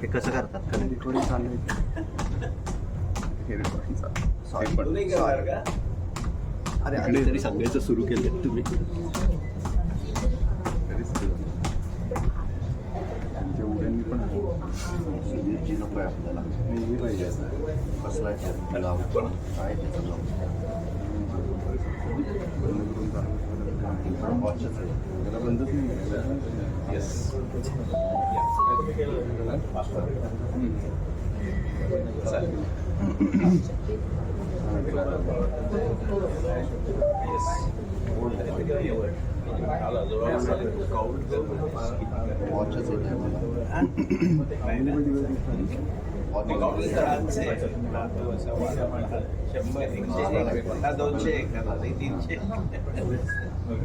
हे कसं करतात थोडी चालू अरे आणि तरी सांगायचं सुरू केलं तुम्ही. त्यांच्या उड्यांनी पण जी नको आहे आपल्याला नेहमी पाहिजे कसला लाव काय त्याचं लाव बंद करून चालू वॉचच आहे त्याला बंदच नाही. येस वॉचच येते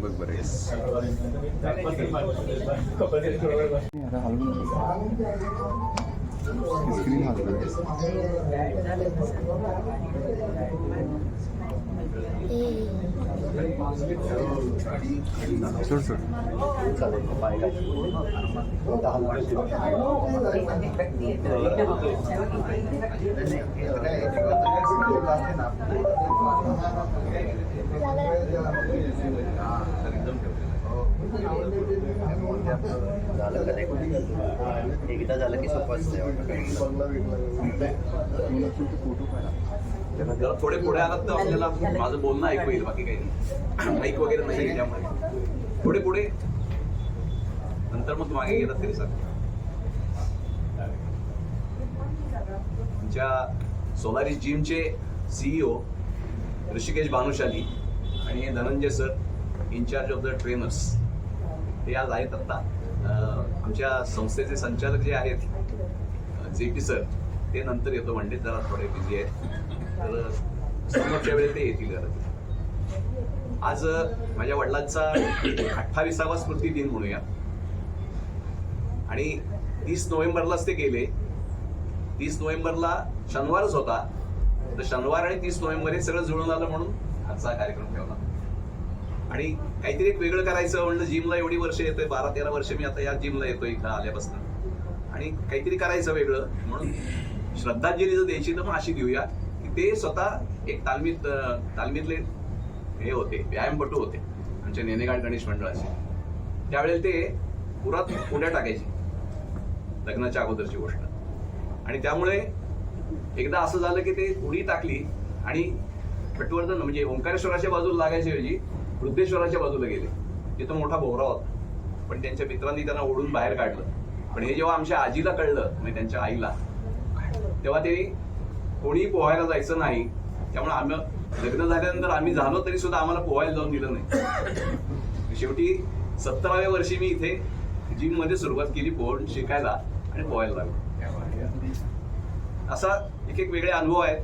बघ बरं स्क्रीन सोड सोड एकदा झालं की सोपं जरा थोडे पुढे आलात तर आपल्याला माझं बोलणं ऐकू येईल, बाकी काही नाही. माईक वगैरे नाही त्यामुळे थोडे पुढे, नंतर मग मागे गेलात तरी सर. आमच्या सोलारी जिमचे CEO ऋषिकेश भानुशाली आणि हे Dhananjay sir, in-charge of the trainers, ते आज आहेत. आत्ता आमच्या संस्थेचे संचालक जे आहेत JP सर, ते नंतर येतो म्हणजे जरा थोडे बिझी आहेत, तर समोरच्या वेळेत ते येतील घरात. आज माझ्या वडिलांचा 28वा स्मृती दिन म्हणूया, आणि 30 नोव्हेंबरलाच ते गेले. 30 नोव्हेंबरला शनिवारच होता, तर शनिवार आणि 30 नोव्हेंबर हे सगळं जुळून आलं म्हणून आजचा कार्यक्रम ठेवला. आणि काहीतरी एक वेगळं करायचं म्हणलं. जिमला एवढी वर्ष येतोय, 12-13 वर्ष मी आता या जिमला येतोय इथं आल्यापासून, आणि काहीतरी करायचं वेगळं म्हणून श्रद्धांजली जर द्यायची तर मग अशी देऊया की ते स्वतः एक तालमीतले हे होते, व्यायामपटू होते आमच्या नेनेगाड गणेश मंडळाचे. त्यावेळेला ते पुरात उड्या टाकायचे, लग्नाच्या अगोदरची गोष्ट. आणि त्यामुळे एकदा असं झालं की ते उडी टाकली आणि पटवर्धन म्हणजे ओंकारेश्वराच्या बाजूला लागायच्या ऐवजी वृद्धेश्वराच्या बाजूला गेले. तिथं मोठा बोहरा होता, पण त्यांच्या मित्रांनी त्यांना ओढून बाहेर काढलं. पण हे जेव्हा आमच्या आजीला कळलं, म्हणजे त्यांच्या आईला, तेव्हा ते कोणीही पोहायला जायचं नाही. त्यामुळे आम्ही लग्न झाल्यानंतर आम्ही झालो तरी सुद्धा आम्हाला पोहायला जाऊन दिलं नाही. शेवटी 17व्या वर्षी मी इथे जिम मध्ये सुरुवात केली पोहून शिकायला आणि पोहायला लागलो. असा एक वेगळे अनुभव आहेत.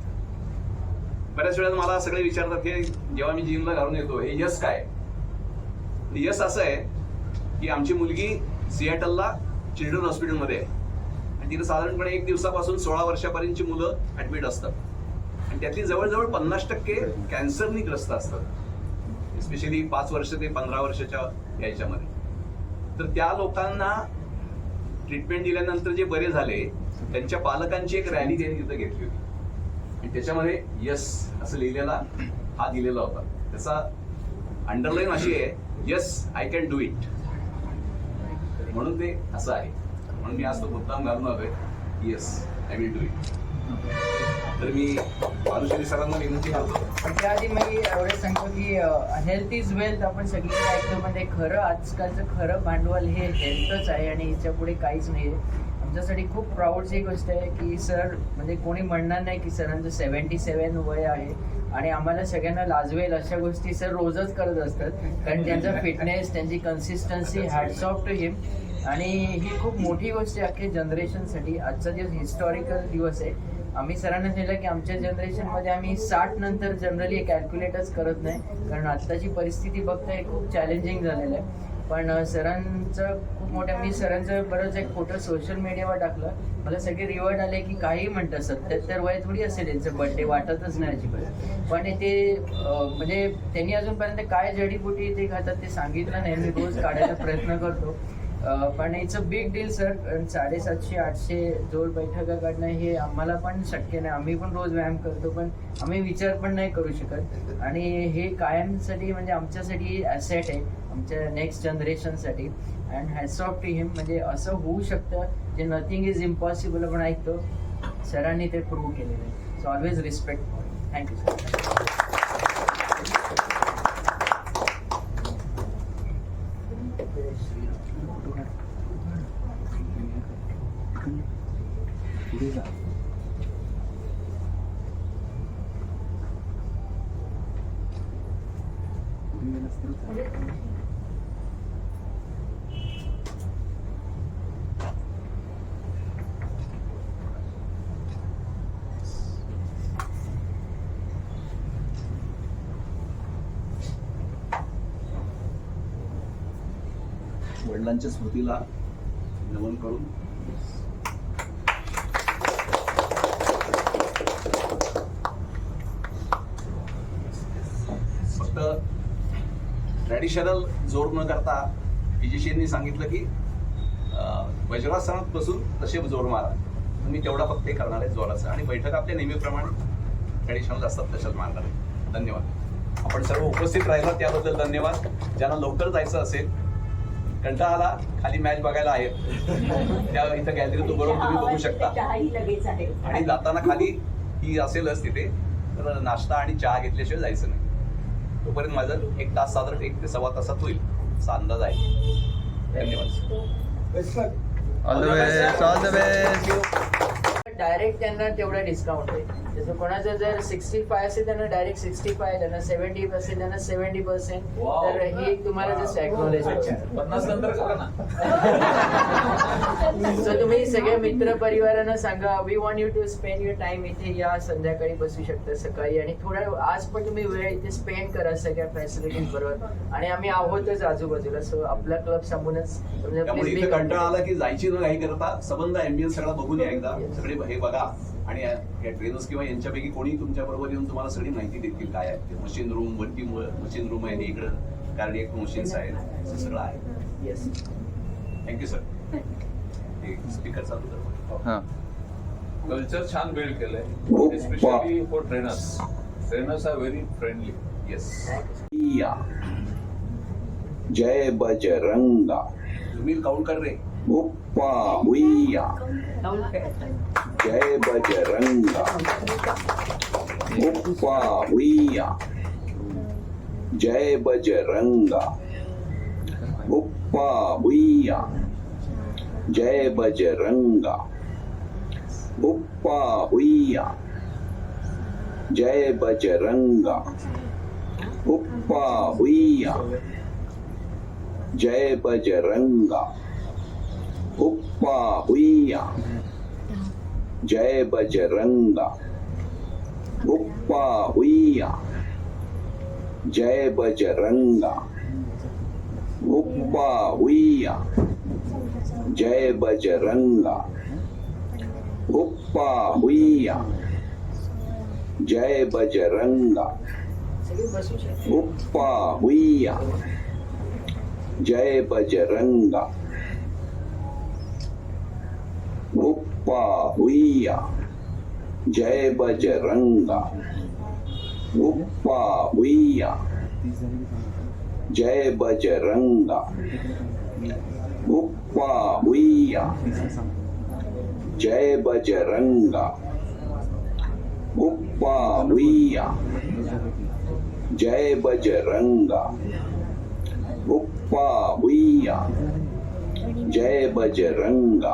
बऱ्याच वेळेला मला सगळे विचारतात की जेव्हा मी जिमला घालून येतो हे यश काय. यश असं आहे की आमची मुलगी सिएटलला चिल्ड्रन हॉस्पिटलमध्ये आहे, आणि तिथे साधारणपणे 1 दिवसापासून 16 वर्षापर्यंतची मुलं ऍडमिट असतात, आणि त्यातली जवळजवळ 50% कॅन्सरनी ग्रस्त असतात, एस्पेशली 5 वर्ष ते 15 वर्षाच्या याच्यामध्ये. तर त्या लोकांना ट्रीटमेंट दिल्यानंतर जे बरे झाले त्यांच्या पालकांची एक रॅली त्यांनी तिथं घेतली होती, आणि त्याच्यामध्ये यस असं लिहिलेला हा दिलेला होता. त्याचा अंडरलाईन अशी आहे, yes I can do it, म्हणून ते असं आहे. म्हणून मी आज तो मुद्दाम घालून आलोय, yes I will do it. तर मी भानुशाली सरांना विनंती करतो. पण त्याआधी मी एवढे सांगतो की हेल्थ इज वेल्थ आपण सगळीकडे ऐकतो, म्हणजे खरं आजकालचं खरं भांडवल हे हेल्थच आहे, आणि याच्या पुढे काहीच नाही. आमच्यासाठी खूप प्राऊडची गोष्ट आहे की सर म्हणजे कोणी म्हणणार नाही की सरांचं 77 वय आहे आणि आम्हाला सगळ्यांना लाजवेल अशा गोष्टी सर रोजच करत असतात कारण त्यांचा फिटनेस त्यांची कन्सिस्टन्सी हॅट्स ऑफ टू हिम आणि ही खूप मोठी गोष्ट आहे अख्ख्या जनरेशनसाठी. आजचा दिवस हिस्टॉरिकल दिवस आहे. आम्ही सरांना सांगितलं की आमच्या जनरेशनमध्ये आम्ही 60 नंतर जनरली कॅल्क्युलेटच करत नाही कारण आत्ताची परिस्थिती बघताय खूप चॅलेंजिंग झालेलं आहे. पण सरांचं खूप मोठ्या मी सरांचं बरंच एक फोटो सोशल मीडियावर टाकलं. मला सगळे रिवॉर्ड आले की काही म्हणतात 77 वय थोडी असेल यांचं बर्थडे वाटतच नाही अजिबात. पण ते म्हणजे त्यांनी अजूनपर्यंत काय जडीबुटी ते खातात ते सांगितलं नाही. मी रोज काढायचा प्रयत्न करतो. पण it's a big deal sir. 750-800 जोड बैठका काढणं हे आम्हाला पण शक्य नाही. आम्ही पण रोज व्यायाम करतो पण आम्ही विचार पण नाही करू शकत आणि हे कायमसाठी म्हणजे आमच्यासाठी ॲसेट आहे आमच्या नेक्स्ट जनरेशनसाठी. And hats off to him. म्हणजे असं होऊ शकतं जे नथिंग इज इम्पॉसिबल आपण ऐकतो सरांनी ते प्रूव्ह केलेलं आहे. So always respect. Thank you sir. पुढे जा. पुढे गेलास तर चालेल. वडिलांच्या स्मृतीला नमन करून फक्त ट्रॅडिशनल जोर न करता फिजिशियननी सांगितलं की वज्रासनात बसून तसे जोर मारा. मी तेवढा फक्त हे करणार आहे जोराचं आणि बैठक आपल्या नेहमीप्रमाणे ट्रॅडिशनल असतात तशाच मारणार आहे. धन्यवाद. आपण सर्व उपस्थित राहिला त्याबद्दल धन्यवाद. ज्यांना लवकर जायचं असेल कंटाळा आला खाली मॅच बघायला आहे त्या इथं गॅलरीत उभं राहून तुम्ही बघू शकता आणि जाताना खाली ही असेलच तिथे तर नाश्ता आणि चहा घेतल्याशिवाय जायचं नाही. तोपर्यंत माझं 1 तास साधारण 1 ते सव्वा तासात होईल असा अंदाज आहे. धन्यवाद. All the best. All the best. Direct त्यांना तेवढा डिस्काउंट आहे. जसं कोणाचं जर 65 असेल त्यांना डायरेक्ट 65, त्यांना 70 असेल त्यांना 70%. तर हे एक तुम्हाला जस्ट एक्नॉलेजमेंट. 50 नंतर करा ना. सो तुम्ही सगळ्या मित्र परिवारांना सांगा we want you to spend your time इथे या. संध्याकाळी बसू शकता सकाळी आणि थोडा आज पण तुम्ही वेळ इथे स्पेंड करा सगळ्या फॅसिलिटीज बरोबर आणि आम्ही आहोतच आजूबाजूला. सो आपला क्लब सांगूनच त्यामुळे इथे कंटाळा आला की जायची न काही करता सबंध एम्बियन्स सगळा बघून या एकदा. सगळे हे बघा आणि या ट्रेनर्स किंवा यांच्यापैकी कोणी तुमच्या बरोबर येऊन तुम्हाला सगळी माहिती देतील काय आहे. मशीन रूम वरती मशीन रूम आहे इकडं कार्डियक मशीन्स आहेत असं सगळं आहे. येस. Thank you sir. स्पीकर चालू कर. हां. कल्चर छान बिल्ड केलंय especially for trainers. Trainers are very friendly. Yes. जय बजरंगा. तुम्ही काउंट कर रे. उप्पा हुइया. जय बजरंगा. उप्पा हुइया. जय बजरंगा. उप्पा हुइया. जय बजरंगा. उप्पा हुइया. जय बजरंगा. उप्पा हुइया. जय बजरंगा. उप्पा हुइया. जय बजरंगा. उप्पा हुइया. जय बजरंगा. उप्पा हुइया. जय बजरंगा. उप्पा हुइया. जय बजरंगा. सगळे बसू शकता. उप्पा हुइया. जय बजरंगा. उप्पा हुइया. जय बजरंगा. उप्पा हुइया. जय बजरंगा. उप्पा हुइया. जय बजरंगा. उप्पा हुइया. जय बजरंगा. उप्पा हुइया. जय बजरंगा.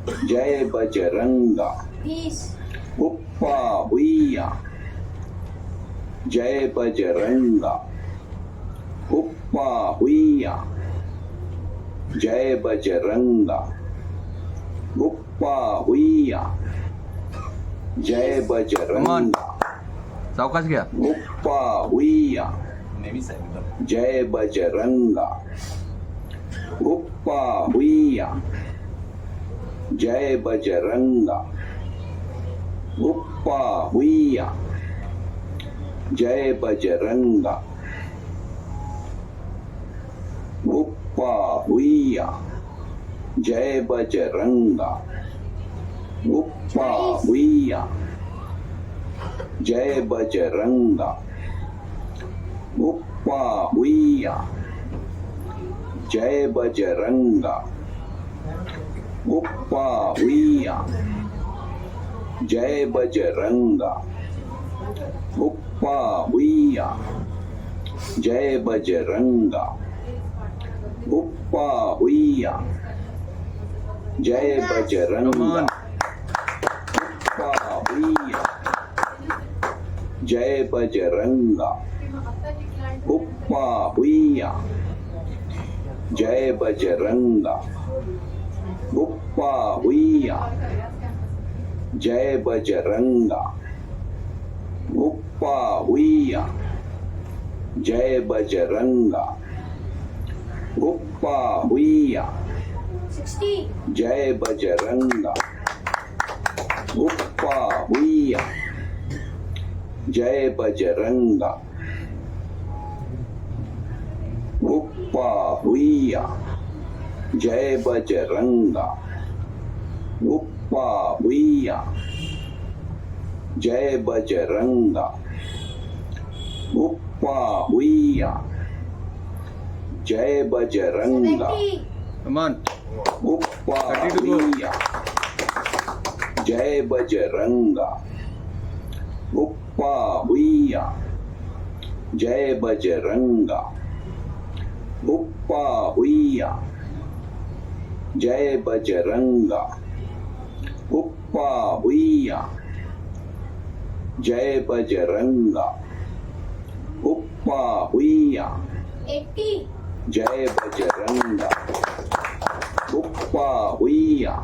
जय बजरंगा 20 उपा भुइया जय बजरंगा उपा भुइया जय बजरंगा उपा भुइया जय बजरंगा सावकाश घ्या. उपा भुइया नेहमी सांगितलं जय बजरंगा उपा भुइया जय बजरंगा उपा भुइया जय बजरंगा उपा भुइया जय बजरंगा उपा भुइया जय बजरंगा उपा भुइया जय बजरंगा उपा भुइया जय बजरंगा उपा भुइया जय बजरंगा उपा भुइया जय बजरंगा उपा भुइया जय बजरंगा उपा भुइया जय बजरंगा उपा भुइया जय बजरंगा उपा भुइया जय बजरंगा उपा भुइया 60 जय बजरंगा उपा भुइया जय बजरंगा उपा भुइया जय बजरंगा उपा भुइया जय बजरंगा उपा भुइया जय बजरंगा 70 कमान. उपा 30 to go. भुइया जय बजरंगा उपा भुइया जय बजरंगा उपा भुइया जय बजरंगा उपा भुइया जय बजरंगा उपा भुइया 80 जय बजरंगा उपा भुइया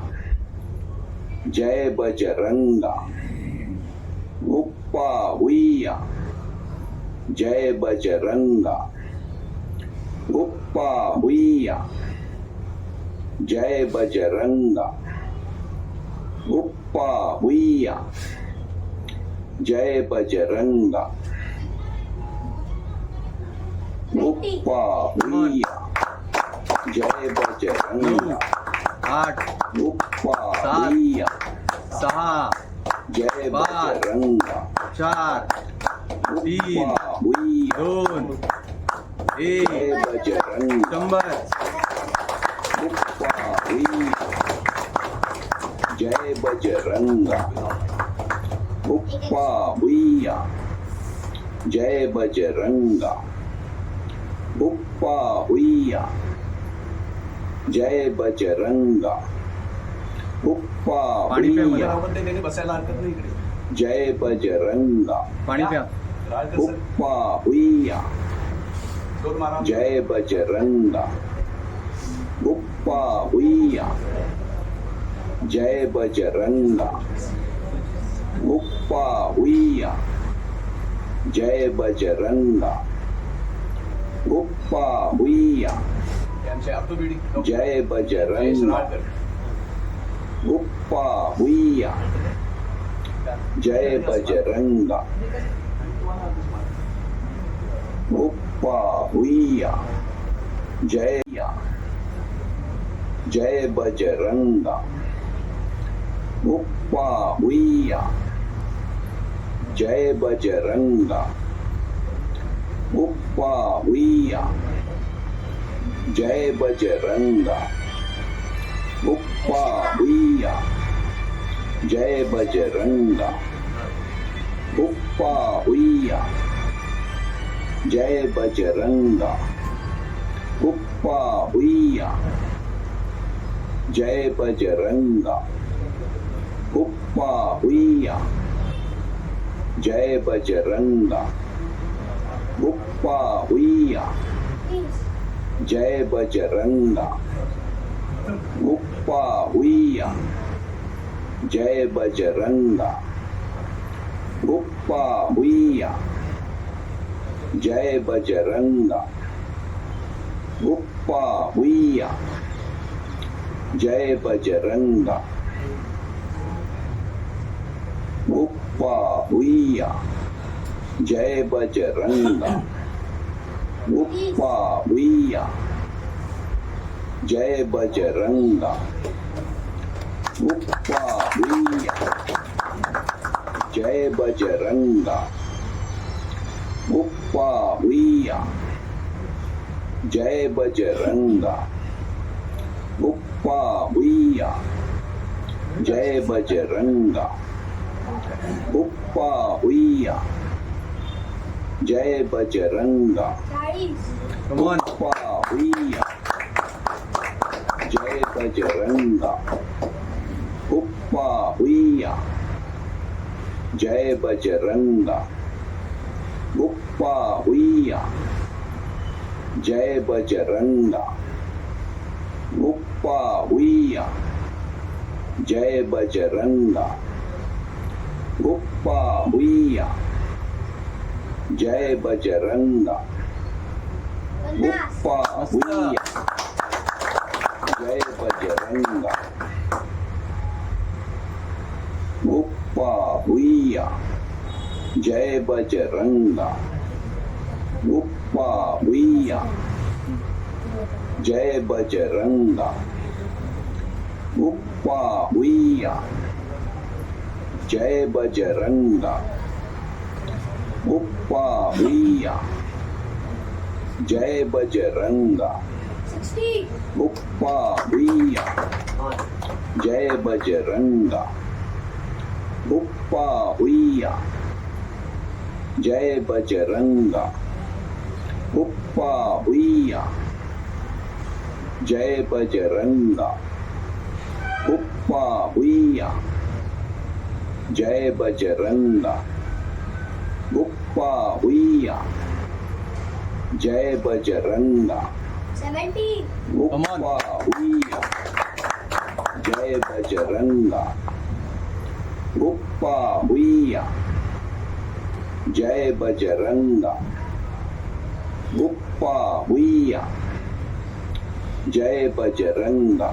जय बजरंगा उपा भुइया जय बजरंगा उपा भुइया जय बजरंगा उपा भुइया जय बजरंगा उपा भुइया जय बजरंगा 8 उपा 7 भुइया 6 जय 5 बजरंगा 4 3 उपा भुइया 2 जय 1 बजरंगा 100. उपा भुइया जय बजरंगा उपा भुइया जय बजरंगा उपा भुइया जय बजरंगा उपा पाणी प्या भुइया आपण ते त्याने बसायला हरकत नाही इकडे जय बजरंगा पाणी प्या. राळकर सर उपा भुइया दोन मारा जय बजरंगा उपा भुइया जय बजरंगा उपा भुइया जय बजरंगा उपा भुइया त्यांचे अब्दुल जय बजरंगा राळकर उपा भुइया जय बजरंगा उपा भुइया जय जय बजरंगा उपा भुइया जय बजरंगा उपा भुइया जय बजरंगा उपा भुइया जय बजरंगा उपा भुइया जय बजरंगा उपा भुइया जय बजरंगा हुप्पा हुइया जय बजरंगा हुप्पा हुइया जय बजरंगा हुप्पा हुइया जय बजरंगा हुप्पा हुइया जय बजरंगा हुप्पा हुइया जय बजरंगा हुप्पा हुइया जय बजरंगा हुप्पा हुइया जय बजरंगा हुप्पा हुइया जय बजरंगा हुप्पा हुइया जय बजरंगा हुप्पा हुइया जय बजरंगा हुप्पा हुइया जय बजरंगा 40. कमॉन हुप्पा हुइया जय बजरंगा हुप्पा हुइया जय बजरंगा हुप्पा हुइया जय बजरंगा हुप्पा हुइया जय बजरंगा हुप्पा हुइया जय बजरंगा 50. हुप्पा हुइया जय बजरंगा हुप्पा हुइया जय बजरंगा हुप्पा हुइया जय बजरंगा हुप्पा हुइया जय बजरंगा हुप्पा हुइया जय बजरंगा 60. हुप्पा हुइया जय बजरंगा हुप्पा हुइया जय बजरंगा हुप्पा हुइया जय बजरंगा हुप्पा हुइया जय बजरंगा हुप्पा हुइया जय बजरंगा 70. हुप्पा हुइया जय बजरंगा हुप्पा हुइया जय बजरंगा हुप्पा हुइया जय बजरंगा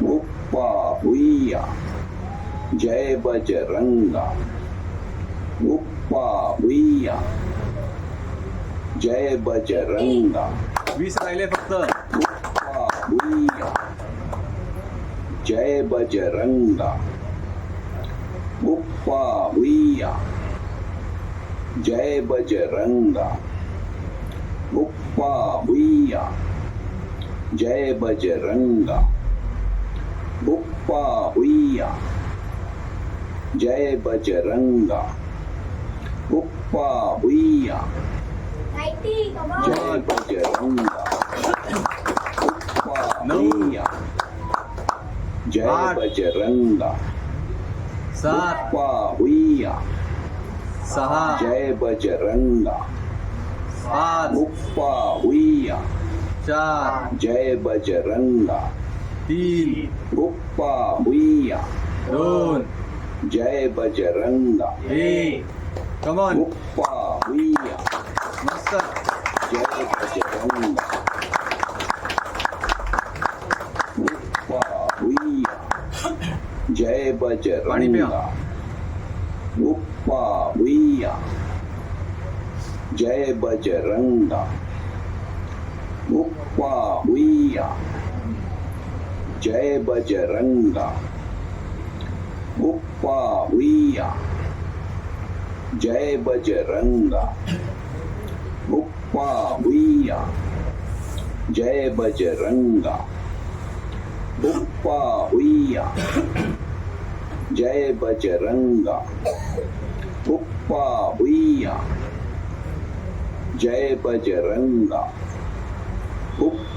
हुप्पा हुइया जय बजरंगा हुप्पा हुइया जय बजरंगा 20 राहिले फक्त हुप्पा हुइया जय बजरंगा हुप्पा हुइया जय बजरंगा हुप्पा हुइया जय बजरंगा हुप्पा हुइया जय बजरंगा हुप्पा हुइया 90. Come on. जय बजरंगा हुप्पा हुइया जय आठ. बजरंगा 7 हुप्पा हुइया 6 जय बजरंगा 5 हुप्पा हुइया 4 जय बजरंगा 3 हुप्पा हुइया 2 जय बजरंगा 1 कमॉन हुप्पा हुइया मस्त जय बजरंगा हुप्पा हुइया जय पाणी प्या. बजरंगा हुप्पा हुइया जय बजरंगा हुप्पा हुइया जय बजरंगा हुप्पा हुइया जय बजरंगा हुप्पा हुइया जय बजरंगा हुप्पा हुइया जय बजरंगा हुप्पा हुइया जय बजरंगा हुप्पा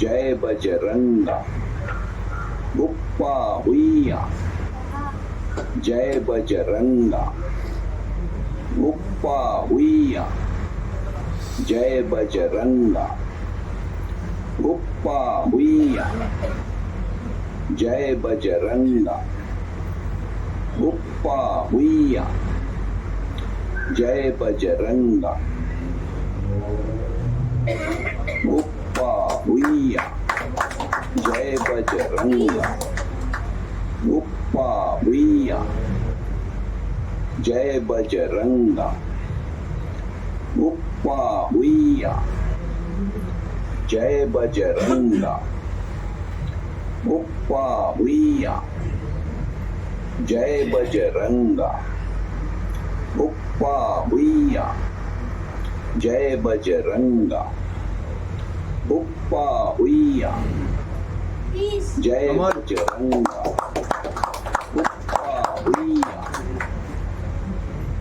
जय बजरंगा गुप्पा हुइया जय बजरंगा गुप्पा हुइया जय बजरंगा गुप्पा हुइया जय बजरंगा गुप्पा हुइया जय बजरंगा गुप्पा हुइया जय बजरंगा गुप्पा हुइया जय बजरंगा गुप्पा हुइया जय बजरंगा गुप्पा हुइया जय बजरंगा गुप्पा हुइया जय बजरंगा गुप्पा हुइया Please. Jai Bajranga Gupta हुइया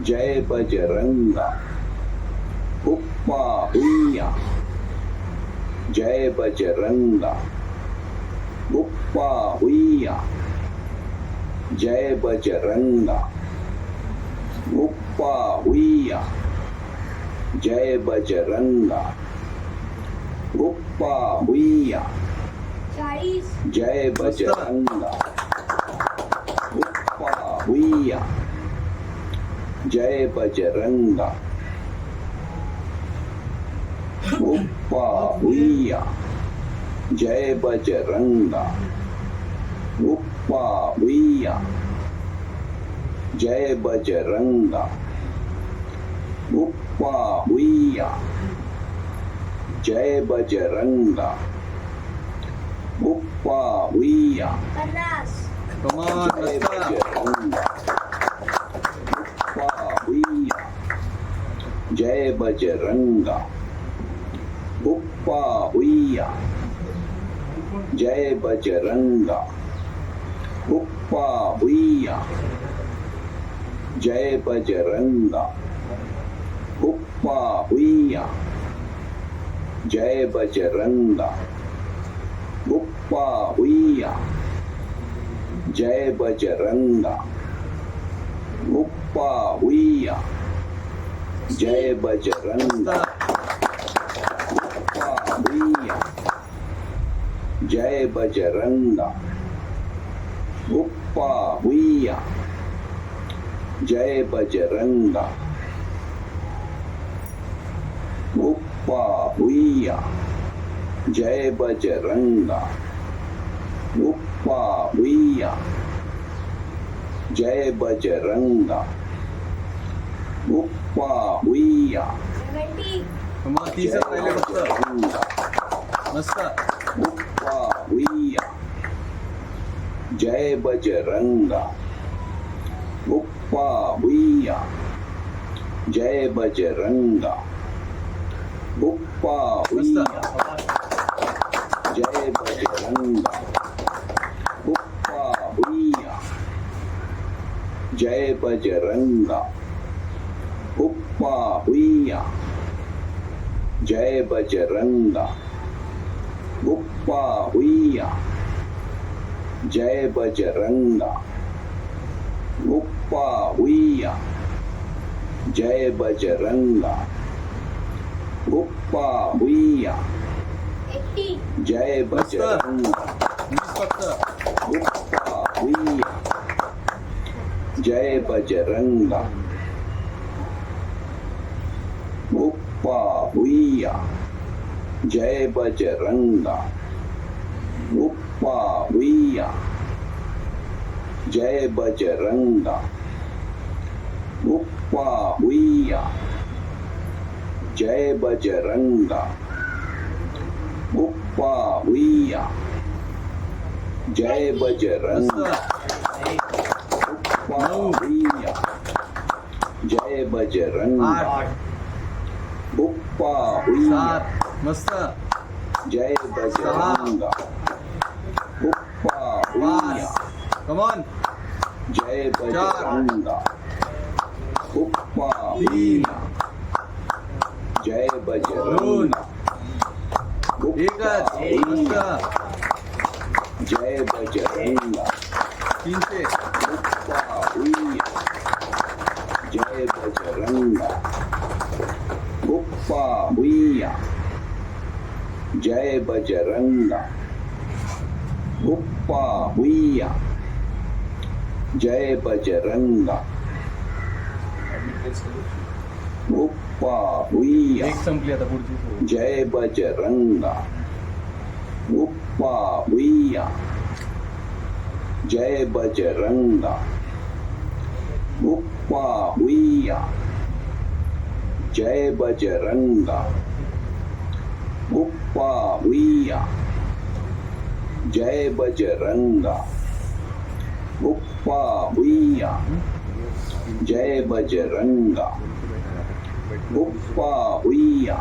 Jai Bajranga Gupta हुइया Jai Bajranga Gupta हुइया Jai Bajranga Gupta हुइया Jai Bajranga Gupta हुइया Charis. Jai Bajranga Gupta हुइया Jai Bajranga Gupta हुइया Jai Bajranga Gupta हुइया Jai Bajranga Gupta हुइया Jai Bajranga Gupta हुइया Come Panas. on, Jai Bajranga Gupta हुइया Jai Bajranga Gupta हुइया Jai Bajranga Gupta हुइया Jai Bajranga Gupta हुइया Jai Bajranga Gupta हुइया Jai Bajranga Gupta हुइया Jai Bajranga Gupta हुइया Jai Bajranga Gupta हुइया Jai Bajranga Gupta हुइया Jai Bajranga Gupta हुइया Jai Bajranga Gupta हुइया 70. Come on, तीस राहिले फक्त. मस्त. गुप्पा हुइया जय बजरंगा गुप्पा हुइया जय बजरंगा गुप्पा हुइया जय बजरंगा गुप्पा हुइया जय बजरंगा गुप्पा हुइया जय बजरंगा गुप्पा हुइया जय बजरंगा गुप्पा हुइया जय बजरंगा गुप्पा हुइया 80. जय बजरंगा 20 फक्त. गुप्पा हुइया जय बजरंगा गुप्पा हुइया जय बजरंगा गुप्पा हुइया जय बजरंगा गुप्पा हुइया जय बजरंगा गुप्पा हुइया जय बजरंगा गुप्पा हुइया जय बजरंगा 8. गुप्पा हुइया 7. मस्त. जय बजरंगा गुप्पा हुइया 5. Come on. जय बजरंगा गुप्पा 3. हुइया जय बजरंगा गुप्पा एकच. भुइया जय बजरंगा तीनशे बुप्पा भुइया जय बजरंगा बुप्पा भुइया जय बजरंगा बुप्पा भुइया जय बजरंगा बुप्पा भुइया एक संपली आता पुढची जय बजरंगा बुप्पा भुइया जय बजरंगा बुप्पा भुइया जय बजरंगा बुप्पा भुइया जय बजरंगा बुप्पा भुइया जय बजरंगा बुप्पा भुइया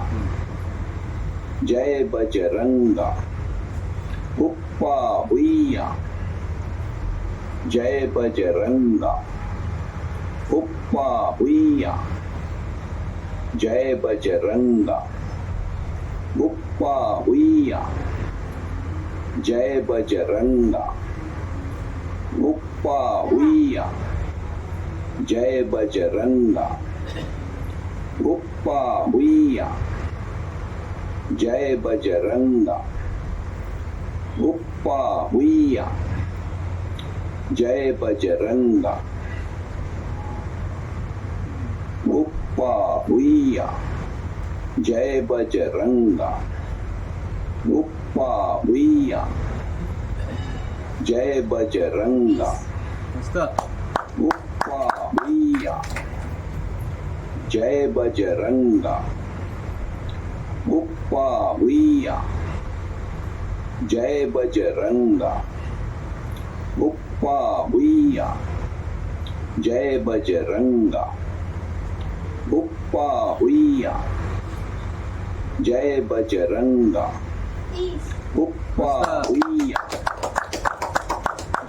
जय बजरंगा बुप्पा भुइया जय बजरंगा बुप्पा भुइया जय बजरंगा बुप्पा भुइया जय बजरंगा बुप्पा भुइया जय बजरंगा बुप्पा भुइया जय बजरंगा बुप्पा भुइया जय बजरंगा बुप्पा भुइया जय बजरंगा बुप्पा भुइया जय बजरंगा मस्त बुप्पा भुइया जय बजरंगा बुप्पा भुइया जय बजरंगा बुप्पा भुइया जय बजरंगा बुप्पा भुइया जय बजरंगा 30 बुप्पा भुइया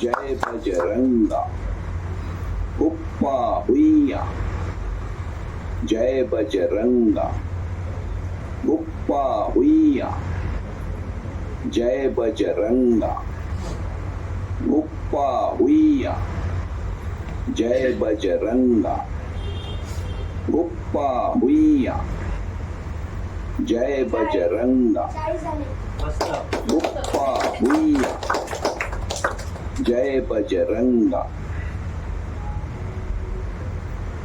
जय बजरंगा बुप्पा भुइया जय बजरंगा बुप्पा भुइया जय बजरंगा बुप्पा भुइया जय बजरंगा बुप्पा भुइया जय बजरंगा 40 झाले बुप्पा भुइया जय बजरंगा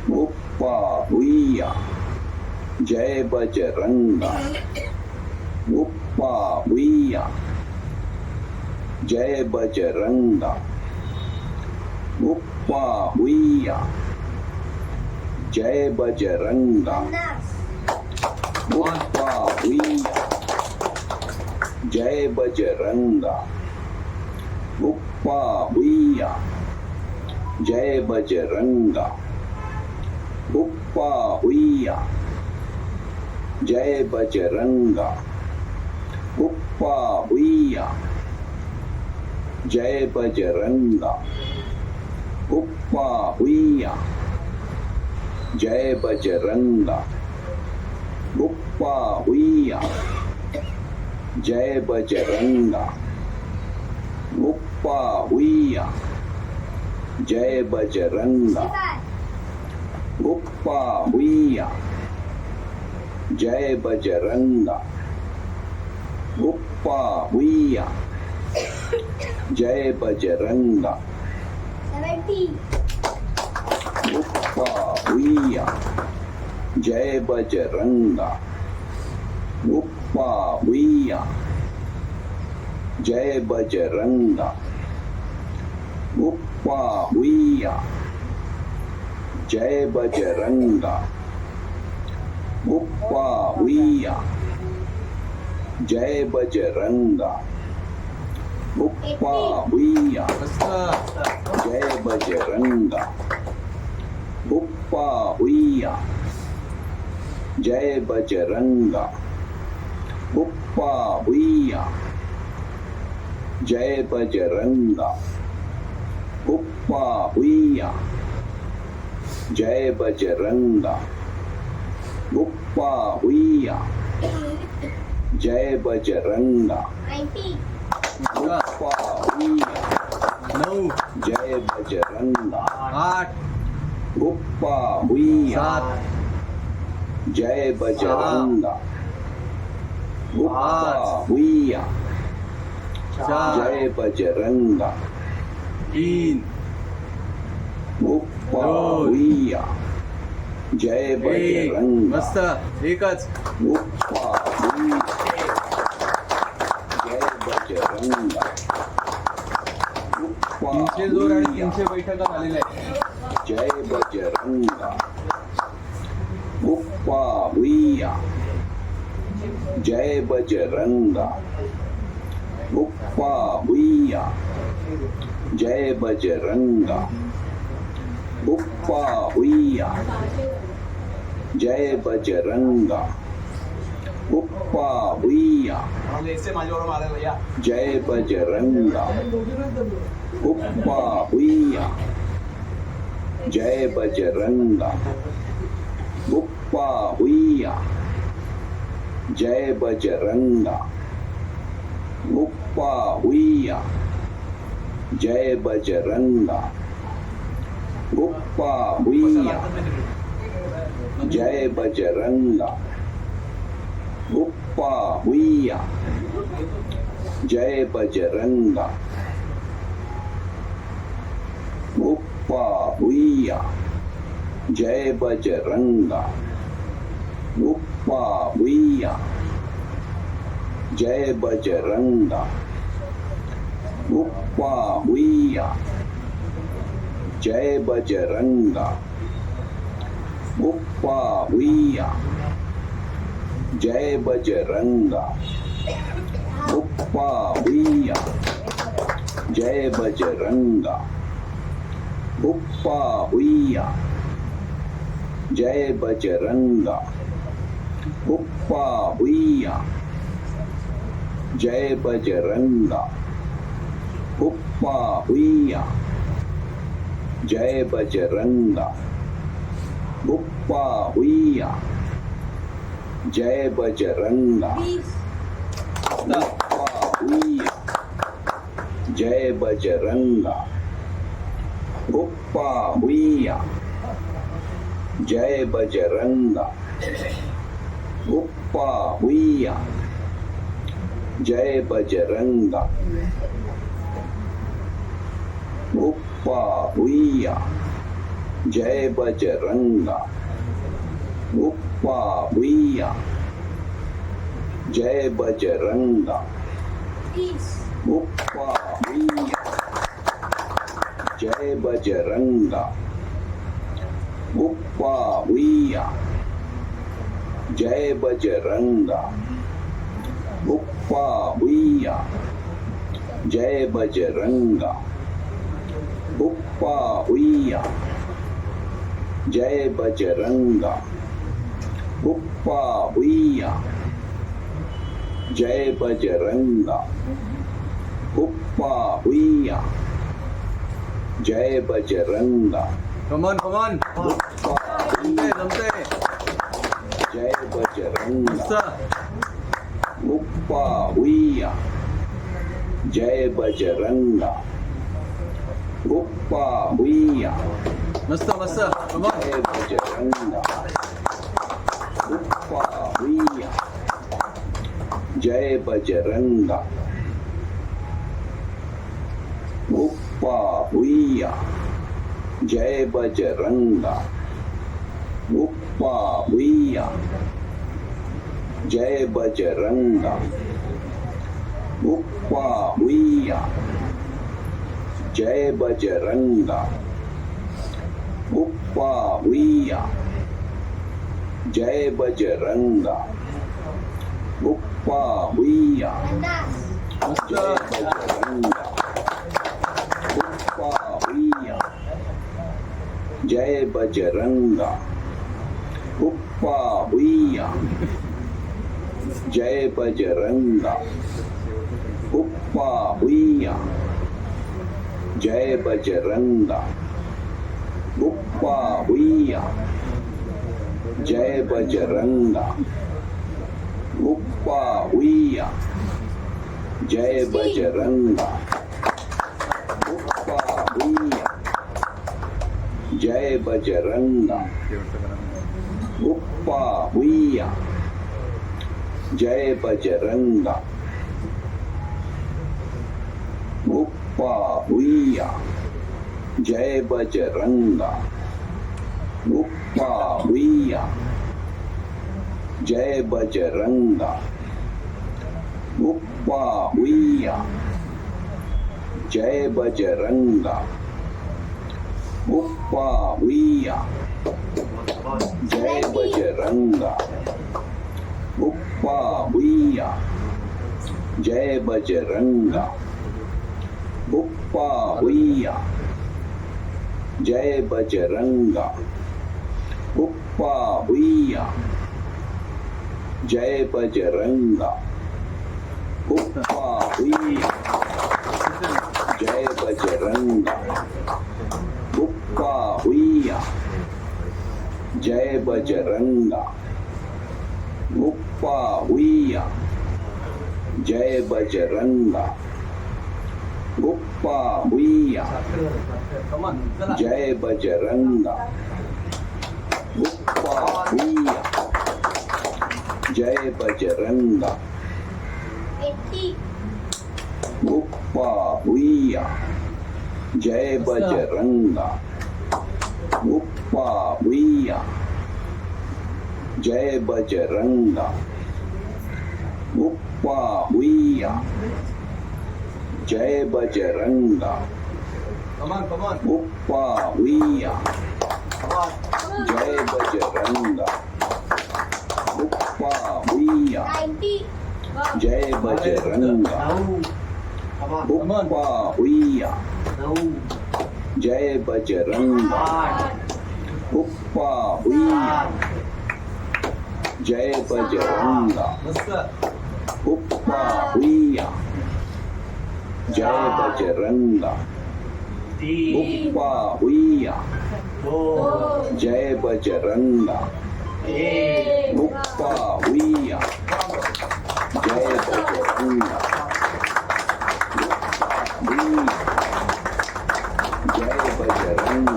बुप्पा भुइया जय बजरंगा बुप्पा भुइया जय बजरंगा बुप्पा भुइया जय बजरंगा 50 बुप्पा भुइया जय बजरंगा बुप्पा भुइया जय बजरंगा बुप्पा भुइया जय बजरंगा बुप्पा भुइया जय बजरंगा बुप्पा भुइया जय बजरंगा बुप्पा भुइया जय बजरंगा बुप्पा भुइया जय बजरंगा 55 बुप्पा भुइया जय बजरंगा बुप्पा भुइया जय बजरंगा 70 बुप्पा भुइया जय बजरंगा बुप्पा भुइया जय बजरंगा बुप्पा भुइया जय बजरंगा बुप्पा भुइया जय बजरंगा बुप्पा भुइया मस्त जय बजरंगा बुप्पा भुइया जय बजरंगा बुप्पा भुइया जय बजरंगा बुप्पा भुइया जय बजरंगा बुप्पा भुइया जय बजरंगा 90. गुप्पा हुइया 9 जय बजरंगा 8 गुप्पा हुइया 7 जय बजरंगा गुप्पा हुइया 4 जय बजरंगा 3 गुप्पा दोन. हुइया जय 1 बजरंगा मस्त एकच गुप्पा हुइया जय बजरंगा गुप्पा 300 जोर आणि हुइया 300 बैठका झालेल्या आहेत जय बजरंगा गुप्पा हुइया जय बजरंगा गुप्पा हुइया जय बजरंगा गुप्पा हुइया जय बजरंगा गुप्पा हुइया इससे माझ्यावर मारायला या जय बजरंगा गुप्पा हुइया जय बजरंगा गुप्पा हुइया जय बजरंगा गुप्पा हुइया जय बजरंगा गुप्पा हुइया जय बजरंगा गुप्पा हुइया जय बजरंगा गुप्पा हुइया जय बजरंगा गुप्पा हुइया जय बजरंगा गुप्पा हुइया जय बजरंगा गुप्पा हुइया जय बजरंगा गुप्पा हुइया जय बजरंगा गुप्पा हुइया जय बजरंगा गुप्पा हुइया जय बजरंगा गुप्पा हुइया जय बजरंगा गुप्पा हुइया जय बजरंगा 20. गुप्पा हुइया जय बजरंगा गुप्पा हुइया जय बजरंगा गुप्पा हुइया जय बजरंगा गुप्पा हुइया जय बजरंगा गुप्पा हुइया जय बजरंगा 30. गुप्पा हुइया जय बजरंगा गुप्पा हुइया जय बजरंगा गुप्पा हुइया जय बजरंगा गुप्पा हुइया जय बजरंगा गुप्पा हुइया जय बजरंगा गुप्पा हुइया जय बजरंगा कमॉन गुप्पा जमतंय जमतंय जय बजरंगा मस्त गुप्पा हुइया जय बजरंगा गुप्पा हुइया मस्त मस्त कमॉन जय बजरंगा गुप्पा हुइया जय बजरंगा गुप्पा हुइया जय बजरंगा गुप्पा हुइया जय बजरंगा गुप्पा हुइया जय बजरंगा गुप्पा हुइया जय बजरंगा गुप्पा हुइया 50. मस्त जय बजरंगा गुप्पा हुइया जय बजरंगा गुप्पा हुइया जय बजरंगा गुप्पा हुइया जय बजरंगा गुप्पा हुइया जय बजरंगा गुप्पा Uppa Huya Jai Bajranga Uppa Huya Jai Bajranga Uppa Huya Jai Bajranga Uppa Huya Jai Bajranga Uppa Huya Jai Bajranga Uppa Huya Jai Bajranga Uppa Huya Jai Bajranga Uppa Huya Jai Bajranga Uppa Huya Jai Bajranga Uppa Huya Jai Bajranga Uppa Huya Jai Bajranga Uppa Huya Jai Bajranga Uppa Huya Jai Bajranga Uppa Huya Jai Bajranga Uppa Huya Jai Bajranga 80. Uppa Huya Jai Bajranga Uppa Huya Jai Bajranga Uppa Huya Jai Bajranga Come on. Uppa Huya Jai Bajranga Uppa Huya 90. Jai Bajranga Uppa Huya Jai Bajranga Uppa Huya Jai Bajranga Uppa Huya Jai Bajranga Uppa Huya Jai Bajranga Uppa Huya Jai Bajranga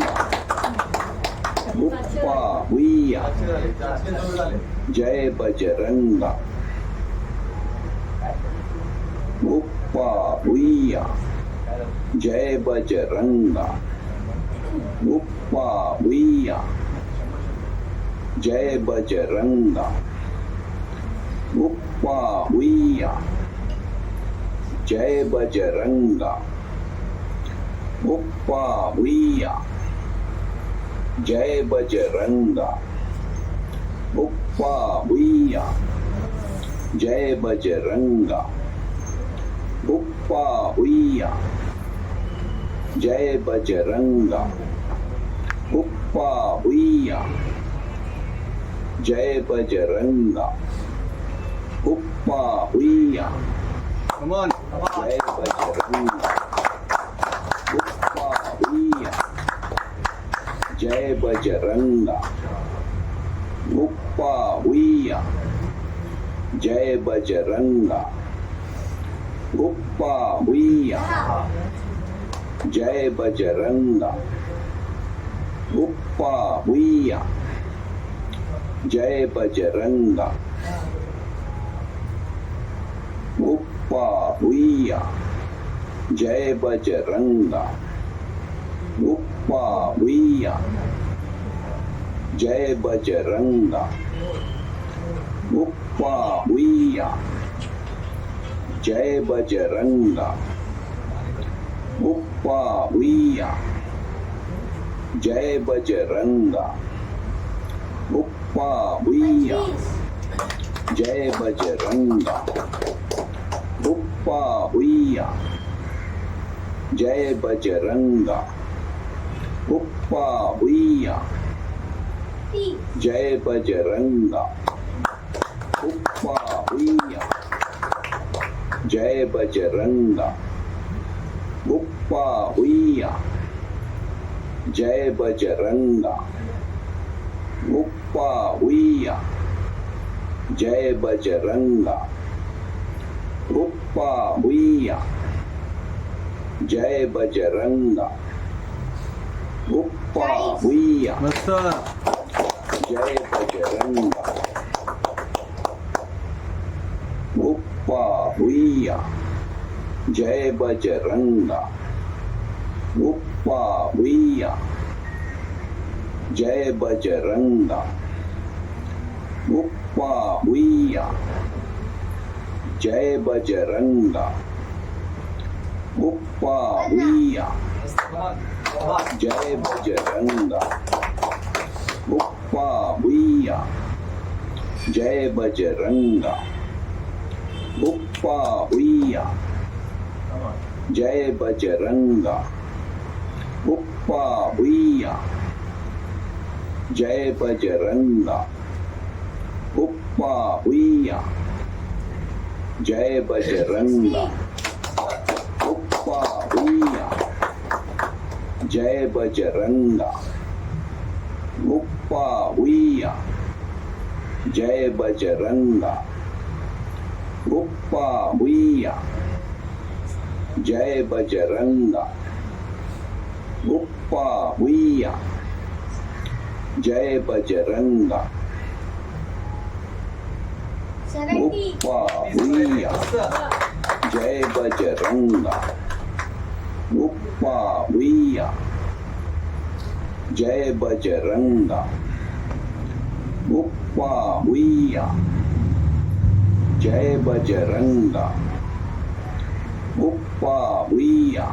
Jai Bajranga Uppa Huya Jai Bajranga Uppa Huya Jai Bajranga Uppa Huya Jai Bajranga Uppa Huya Jai Bajranga Uppa Huya Jai Bajranga Uppa Huya Jai Bajranga Uppa Huya Jai Bajranga Uppa Huya Jai Bajranga Uppa Huya Come on. Jai Bajranga Uppa Huya Jai Bajranga Uppa Huya Jai Bajranga Uppa Huya Jai Bajranga Uppa Huya Jai Bajranga Uppa Huya Jai Bajranga Uppa Huya Jai Bajranga Uppa Huya Jai Bajranga Uppa Huya Jai Bajranga Uppa Huya Jai Bajranga Uppa Huya Jai Bajranga Uppa Huya Jai Bajranga Uppa Huya Jai Bajranga Uppa Huya Jai Bajranga Uppa Huya Jai Bajranga गुप्पा हुइया जय बजरंगा गुप्पा हुइया मस्त जय बजरंगा गुप्पा हुइया जय बजरंगा गुप्पा हुइया जय बजरंगा गुप्पा हुइया जय बजरंगा गुप्पा हुइया जय बजरंगा गुप्पा हुइया जय बजरंगा गुप्पा हुइया जय बजरंगा गुप्पा हुइया जय बजरंगा गुप्पा हुइया जय बजरंगा गुप्पा हुइया जय बजरंगा गुप्पा हुइया जय बजरंगा गुप्पा हुइया जय बजरंगा गुप्पा हुइया जय बजरंगा 70 गुप्पा हुइया जय बजरंगा गुप्पा हुइया जय बजरंगा गुप्पा हुइया जय बजरंगा गुप्पा हुइया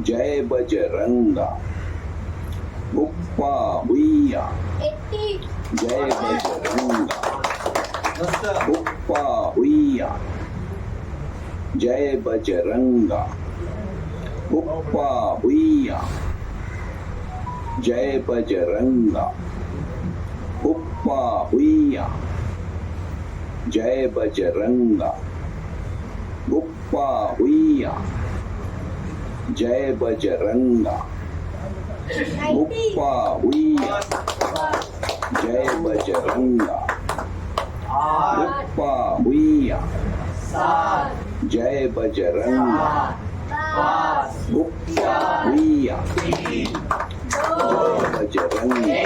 जय बजरंगा गुप्पा हुइया 80 जय बजरंगा गुप्पा हुइया जय बजरंगा गुप्पा हुइया जय बजरंगा गुप्पा हुइया जय बजरंगा गुप्पा हुइया जय बजरंगा 90 गुप्पा हुइया जय बजरंगा गुप्पा हुइया जय बजरंगा गुप्पा हुइया जय बजरंगा हुइया जय बजरंगा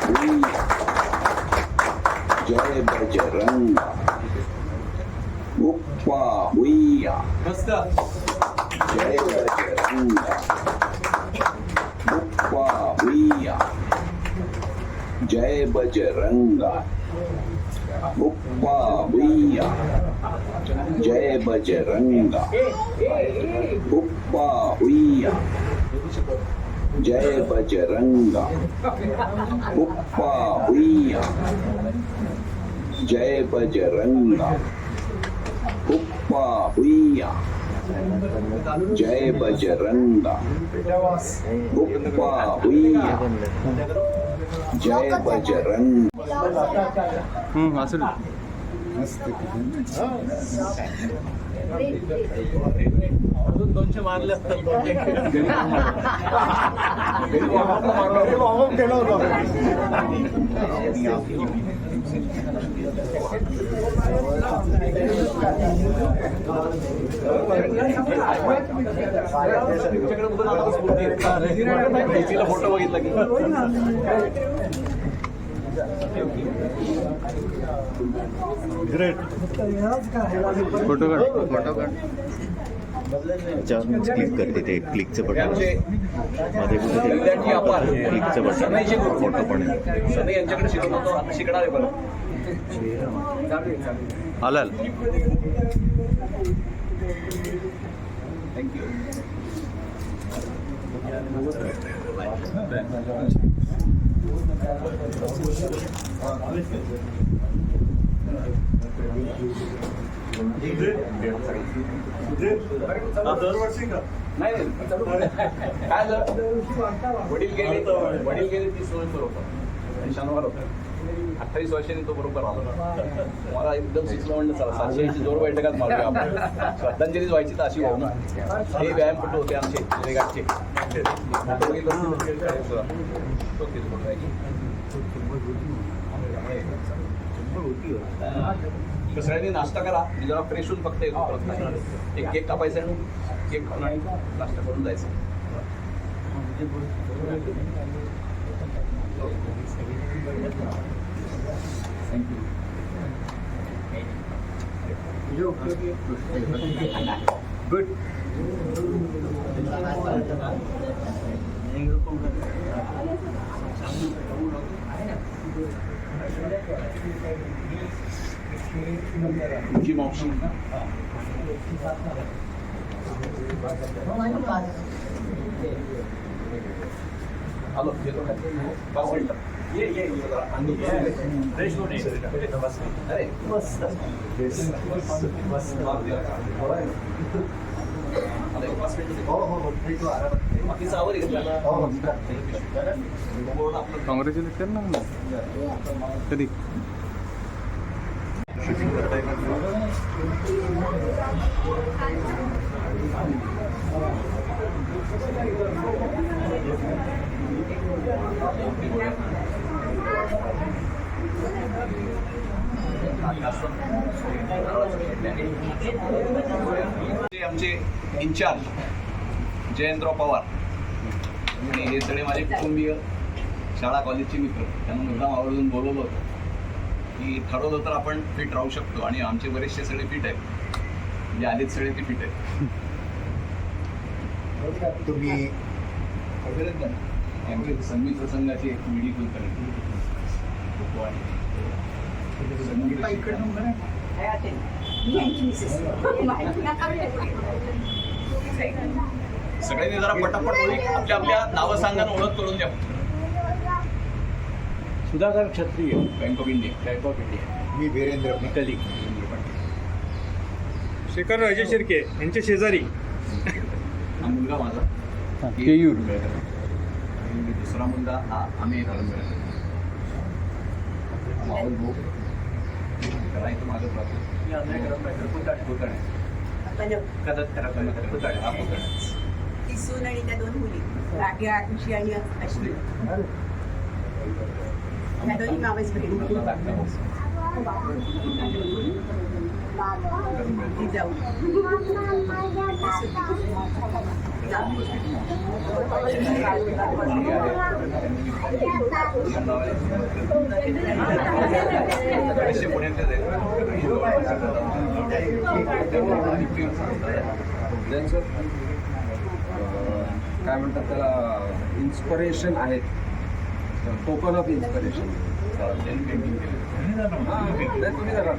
हुइया जय बजरंगा गुप्पा हुइया जय बजरंगा गुप्पा हुइया जय बजरंगा गुप्पा हुइया जय बजरंगा गुप्पा हुइया जय बजरंगा गुप्पा हुइया जय बजरंगा गुप्पा हुइया जय बजरंगा गुप्पा हुइया जय बजरंगा असं अजून 200 मारले असतात photo बघितला की great photo काढ click करते ते क्लिकचं बटन आमचे मध्ये कुठे क्लिकचं बटन फोटो पण आहे सनी यांच्याकडे शिकवत होतो आता शिकणार आहे बरं आलाल थँक्यू दरवर्षी का नाही काय झालं वडील गेले 30 वर्ष होतं आणि शनिवार होता 28 वर्षांनी तो बरोबर आला. मला एकदम सुचलं म्हणलं चला 780 जोर बैठकात मारूया आपण. श्रद्धांजलीच व्हायची तर अशी व्हावं ना. हे व्यायामपटू होते आमचे रेगाटचे. सगळ्यांनी नाश्ता करा. मी जरा फ्रेश होऊन फक्त येतो परत. एक केक कापायचा आहे, केक खाऊन आणि नाश्ता करून जायचं. गुड. तुझी मावशी हॅलो येतो काय 5 मिनिटं. ये ये अरे मस्त बाकीचं आवर कॉंग्रॅच्युलेट कर ना कधी आमचे इन्चार्ज जयंतराव पवार आणि हे सगळे माझे कुटुंबीय शाळा कॉलेजचे मित्र त्यांना मुद्दाम आवर्जून बोलवलं होतं की ठरवलं तर आपण फिट राहू शकतो आणि आमचे बरेचसे सगळे फिट आहेत. म्हणजे आधीच सगळे ते फिट आहेत. तुम्ही आमचे संगीत प्रसंगाची एक विडी कुलकर्णी सगळ्यांनी जरा पटापट आपल्या आपल्या नावं सांगा, ओळख करून द्या. सुधाकर क्षत्रिय, बँक ऑफ इंडिया. मी वीरेंद्र निकली. शेखर राजे शिर्के यांचे शेजारी हा मुलगा माझा केयूर. आणि दुसरा मुलगा हा आम्ही माहोल भाऊ करायचं माझं ती सून आणि त्या 2 मुली राग्या आयुषी आणि अश्विनी ह्या दोन्ही मावस बहिणी ती जाऊ काय म्हणतात त्याला इन्स्पिरेशन आहेत. Token of inspiration. तुम्ही जरा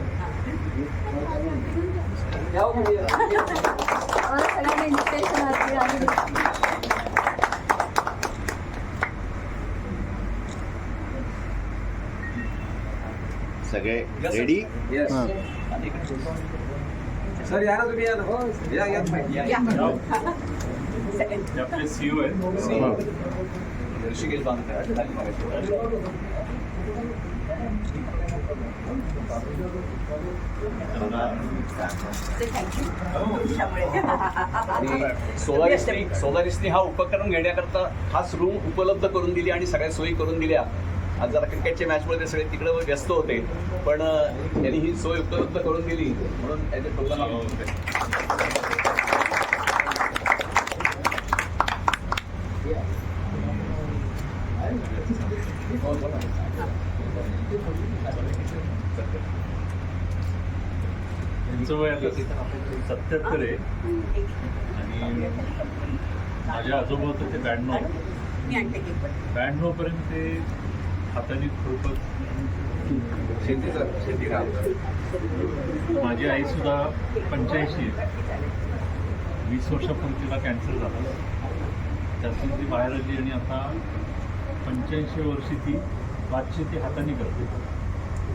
सगळे रेडी. येस सर या ना तुम्ही या ना या आपले सीओ आहेत ऋषिकेश बांधकर. सोलार इस्त्री हा उपकरण घेण्याकरता खास रूम उपलब्ध करून दिली आणि सगळ्या सोयी करून दिल्या. आज जरा क्रिकेटच्या मॅचमध्ये ते सगळे तिकडे व्यस्त होते, पण त्यांनी ही सोय उपलब्ध करून दिली म्हणून त्याचे टोकन त्यांचं वय आता 77 आहे आणि माझ्या आजोबा होते ते 92 पर्यंत ते हाताने खूपच शेती काम. माझी आई सुद्धा 85 आहे. 20 वर्षापूर्वी तिला कॅन्सर झाला, त्यातून ती बाहेर आली आणि आता 85 वर्षी ती भातशेती हाताने करते.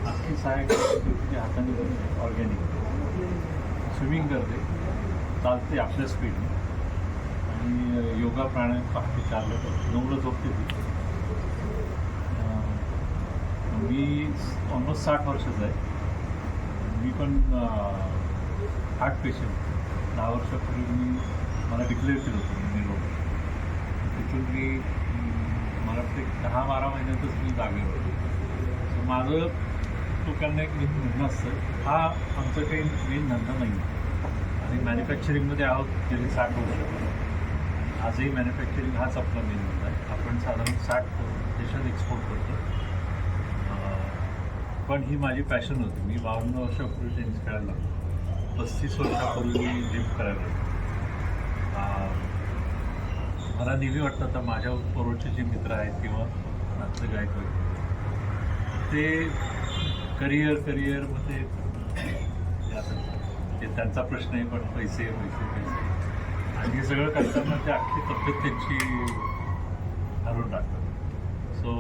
अख्खी सहाय्यक ती हाताने करते. ऑर्गॅनिक स्विमिंग करते, चालते आपल्या स्पीडने आणि योगा प्राणायाम पहाटे 4ला करते, 9ला झोपते ती. मी ऑलमोस्ट 60 वर्षाचा आहे. मी पण हार्ट पेशंट 10 वर्षापूर्वी मला डिक्लेअर केलं होतं मी रोग. तिथून मी मला वाटतं 10-12 महिन्यातच मी जागे होतो. सो माझं लोकांना एक म्हणणं असतं, हा आमचा काही मेन धंदा नाही आहे आणि मॅन्युफॅक्चरिंगमध्ये आहोत गेली 60 वर्ष. आजही मॅन्युफॅक्चरिंग हाच आपला मेन धंदा आहे. आपण साधारण 60 देशात एक्सपोर्ट करतो. पण ही माझी पॅशन होती. मी 52 वर्षापूर्वी टेनिस खेळायला लागलो. 35 वर्षापूर्वी मी जिम करायला लागलो. मला नेहमी वाटतं आता माझ्या बरोबरचे जे मित्र आहेत किंवा नातं गायक ते करिअरमध्ये ते त्यांचा प्रश्न आहे, पण पैसे आणि हे सगळं करताना ते अख्खी तब्येत त्यांची हरवून टाकतात. सो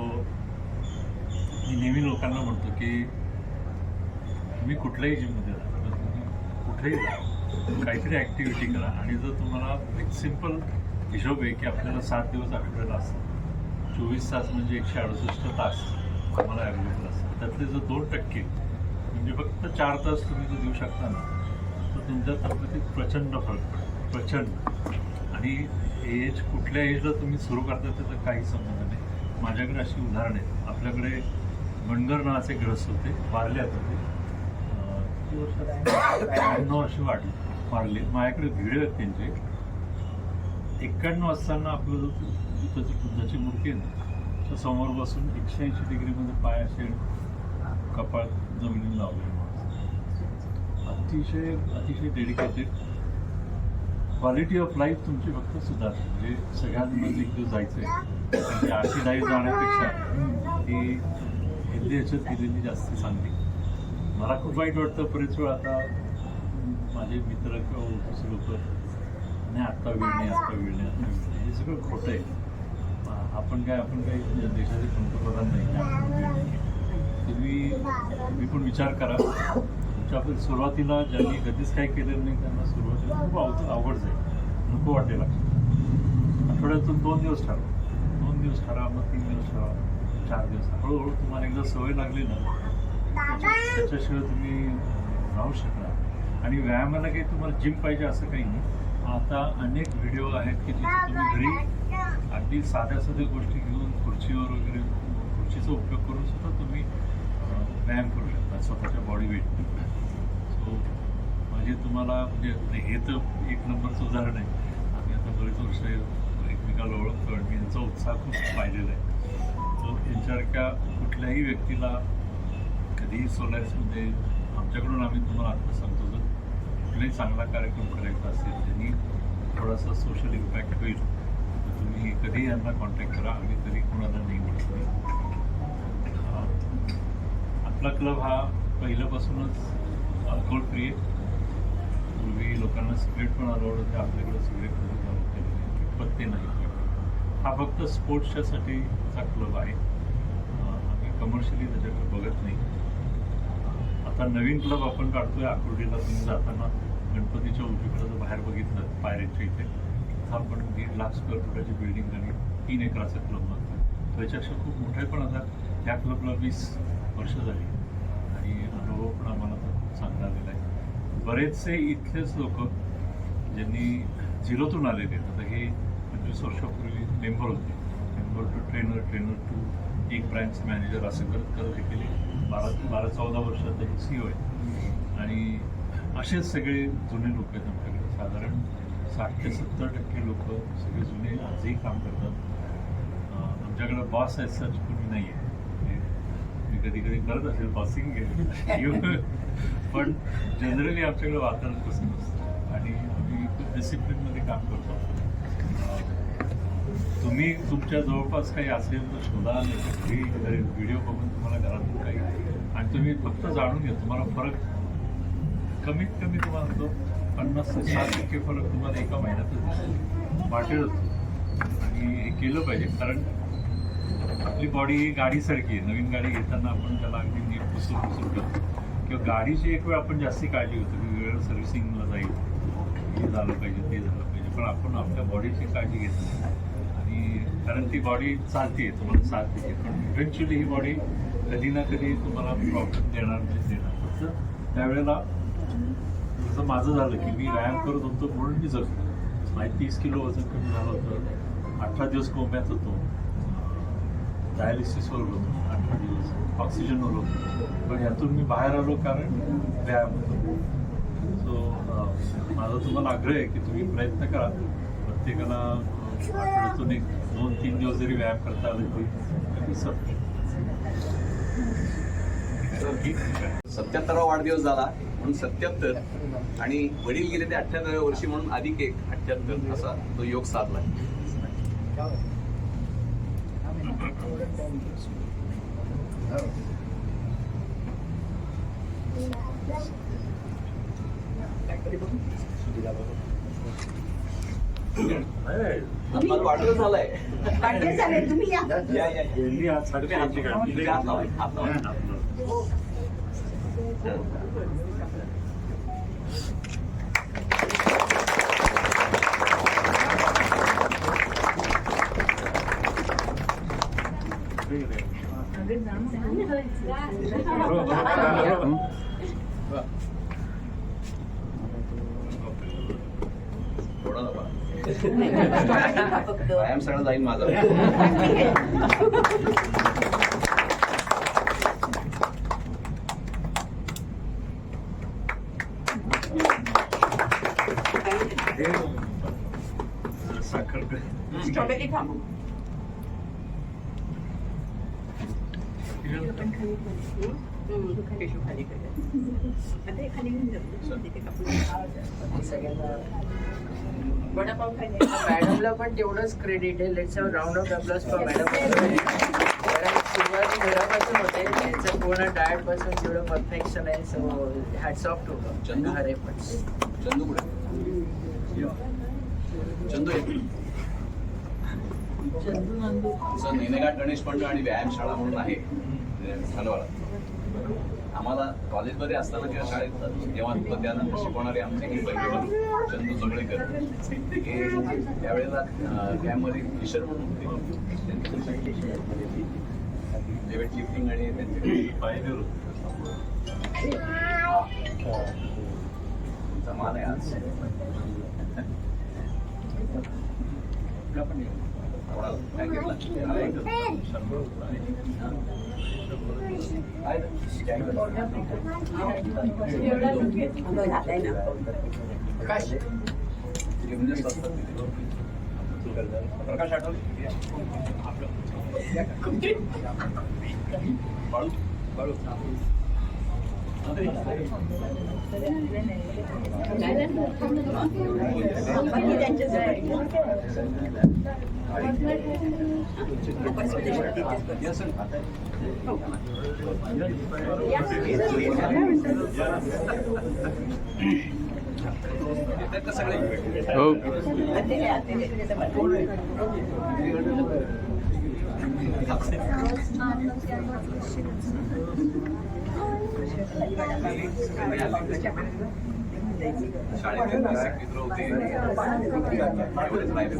मी नेहमी लोकांना म्हणतो की तुम्ही कुठल्याही जिममध्ये जा, तुम्ही कुठेही जा, काहीतरी ॲक्टिव्हिटी करा. आणि जर तुम्हाला एक सिम्पल हिशोब आहे की आपल्याला 7 दिवस आठवड्याला असतात, 24 तास म्हणजे 168 तास तुम्हाला अवेलेबल असतात. त्यातले जर 2% म्हणजे फक्त 4 तास तुम्ही जर देऊ शकता ना, तर तुमच्या तब्येतीत प्रचंड फरक पडतो, प्रचंड. आणि एज कुठल्या एजला तुम्ही सुरू करता त्याचा काही संबंध नाही. माझ्याकडे अशी उदाहरणं आहेत. आपल्याकडे बनगर नावाचे ग्रस्त होते, वारले होते ते 91 वर्ष वारले. माझ्याकडे व्हिडिओ आहेत त्यांचे. 91 असताना आपलं जो बुद्धाची मूर्ती आहे ना, तर समोर बसून 180 डिग्रीमध्ये पाय असे कपाळ जमिनीला लावले. अतिशय डेडिकेटेड. क्वालिटी ऑफ लाईफ तुमची फक्त सुधारते. म्हणजे सगळ्यांमध्ये एक दिवस जायचं आहे, म्हणजे अशी लाईफ जाण्यापेक्षा ती हेल्दी ह्याच्यात केलेली जास्त चांगली. मला खूप वाईट वाटतं बरेच वेळ आता माझे मित्र किंवा ओळखीचे लोक नाही आत्ता वेळ नाही. हे सगळं खोटं आहे. आपण काही देशाचे पंतप्रधान नाही. तुम्ही पण विचार करा. तुमच्या सुरुवातीला ज्यांनी कधीच काही केलेलं नाही त्यांना सुरुवातीला खूप अवघड जाईल, नको वाटेल. आठवड्यातून 2 दिवस ठरवा, 2 दिवस ठरा, मग 3 दिवस ठरा, 4 दिवस. हळूहळू तुम्हाला एकदा सवय लागली ना, त्याच्याशिवाय तुम्ही राहू शकणार. आणि व्यायामाला काही तुम्हाला जिम पाहिजे असं काही नाही. आता अनेक व्हिडिओ आहेत की जिथे तुम्ही घरी अगदी साध्या गोष्टी घेऊन खुर्चीवर वगैरे खुर्चीचा उपयोग करून सुद्धा तुम्ही व्यायाम करू शकता स्वतःच्या बॉडी वेट. सो म्हणजे तुम्हाला म्हणजे हे तर 1 नंबरचं उदाहरण आहे. आम्ही आता बरेच वर्ष एकमेकाला ओळखतो आणि यांचा उत्साह खूप पाहिलेला आहे. तो यांच्यासारख्या कुठल्याही व्यक्तीला कधीही सोलायर्समध्ये आमच्याकडून आम्ही तुम्हाला आता सांगतो, जर कुठलाही चांगला कार्यक्रम करायचा असेल ज्यांनी थोडासा सोशल इम्पॅक्ट होईल तर तुम्ही कधीही यांना कॉन्टॅक्ट करा. आम्ही कधी कोणाला नाही म्हणतो. आपला क्लब हा पहिल्यापासूनच अल्कोहोल फ्री आहे. पूर्वी लोकांना सिगरेट पण अलाउड होते, आपल्याकडे सिगरेट पण अलाउड केलेले, पत्ते नाही. हा फक्त स्पोर्ट्सच्यासाठीचा क्लब आहे. आम्ही कमर्शियली त्याच्याकडे बघत नाही. आता नवीन क्लब आपण काढतोय आकुर्डीला. तुम्ही जाताना गणपतीच्या उजवीकडे जर बाहेर बघितलं पायऱ्यांच्या इथे, तर आपण 1.5 लाख स्क्वेअर फुटाची बिल्डिंग आणि 3 एकराचा क्लब लागतो. त्याच्यापेक्षा खूप मोठे पण आता ह्या क्लबला 20 वर्ष झाली आणि अनुभव पण आम्हाला खूप चांगला आलेला आहे. बरेचसे इथलेच लोक ज्यांनी झिरोतून आलेले आहेत. आता हे 25 वर्षापूर्वी मेंबर होते. मेंबर टू ट्रेनर टू एक ब्रँच मॅनेजर असं करत हे केले. 12-14 वर्षात हे CEO आहे. आणि असेच सगळे जुने लोक आहेत आमच्याकडे. साधारण 60 ते 70% लोक सगळे जुने आजही काम करतात. आमच्याकडे बॉस आहे सच कोणी नाही आहे. मी कधी करत असेल बॉसिंग पण जनरली आमच्याकडे वातावरण तसं नसतं आणि आम्ही खूप डिसिप्लिनमध्ये काम करतो. तुम्ही तुमच्या जवळपास काही असेल तर शोधा. व्हिडिओ बघून तुम्हाला घरातून काही आणि तुम्ही फक्त जाणून घ्या. तुम्हाला फरक कमीत कमी तुम्हाला तो 50 ते 60% फरक तुम्हाला एका महिन्यातच वाटेल. आणि हे केलं पाहिजे कारण आपली बॉडी ही गाडीसारखी आहे. नवीन गाडी घेताना आपण त्याला अगदी नीट पुसून करतो किंवा गाडीची एक वेळ आपण जास्ती काळजी घेतो की वेळेवर सर्व्हिसिंगला जाईल, हे झालं पाहिजे ते झालं पाहिजे. पण आपण आपल्या बॉडीची काळजी घेत नाही आणि कारण ती बॉडी चालते, तुम्हाला साथ देते. पण इव्हेंच्युअली ही बॉडी कधी ना कधी तुम्हाला प्रॉब्लेम देणार फक्त त्यावेळेला जसं माझं झालं की मी व्यायाम करत होतो म्हणून मी जगतो. माझे 30 किलो वजन कमी झालं होतं. 18 दिवस कोंब्यात होतो. डायलिसिसवर होतो 18 दिवस. ऑक्सिजनवर होतो. पण यातून मी बाहेर आलो कारण व्यायाम होतो. सो माझा तुम्हाला आग्रह आहे की तुम्ही प्रयत्न करा. प्रत्येकाला आठवड्यातून 2-3 दिवस जरी व्यायाम करता आले तरी सत्य. 77वा वाढदिवस झाला म्हणून 77 आणि वडील गेले ते 78व्या वर्षी म्हणून अधिक 1 78 असा तो योग साधला. माझा वाढदिवस झालाय. वाढदिवस झाले, तुम्ही या. यांनी आज साडेपाचची काढली. तुम्ही हात लावा, हात लावा. थोडा नका. व्यायाम सगळं जाईल माझा. साखर स्ट्रॉबेरी थांबू. खाली कर. आता हे खाली घेऊन जाऊ. तिथे कापून. सगळ्यांना वडापाव खायला. मॅडमला पण तेवढंच क्रेडिट आहे. Let's have round of applause for madam. कारण सुरुवात घरापासून होते. त्यांचं पूर्ण डाएट पासून जेवढं परफेक्शन आहे. So hats off to Chandu. Her efforts. Chandu कुठे? चंदू आहे. तुझं नेनेघाट गणेश मंडळ आणि व्यायामशाळा म्हणून आहे हलवाला. आम्हाला कॉलेजमध्ये असताना किंवा शाळेत जेव्हा त्यानंतर शिकवणारे आमचे की पहिले चंदू जोगळेकर हे त्यावेळेला कॅम्पमध्ये फिशर म्हणून होते. डेव्हिड लिफ्टिंग आणि त्यांचे पायरीवर जमान आहे आज. थोडा काय घेतला प्रकाश आठवले बाळू बाळू सगळे शाळेत मित्र होते एवढेच राहिले.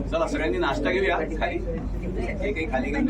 चला सगळ्यांनी नाश्ता घेऊया खाली. काही खाली घेऊन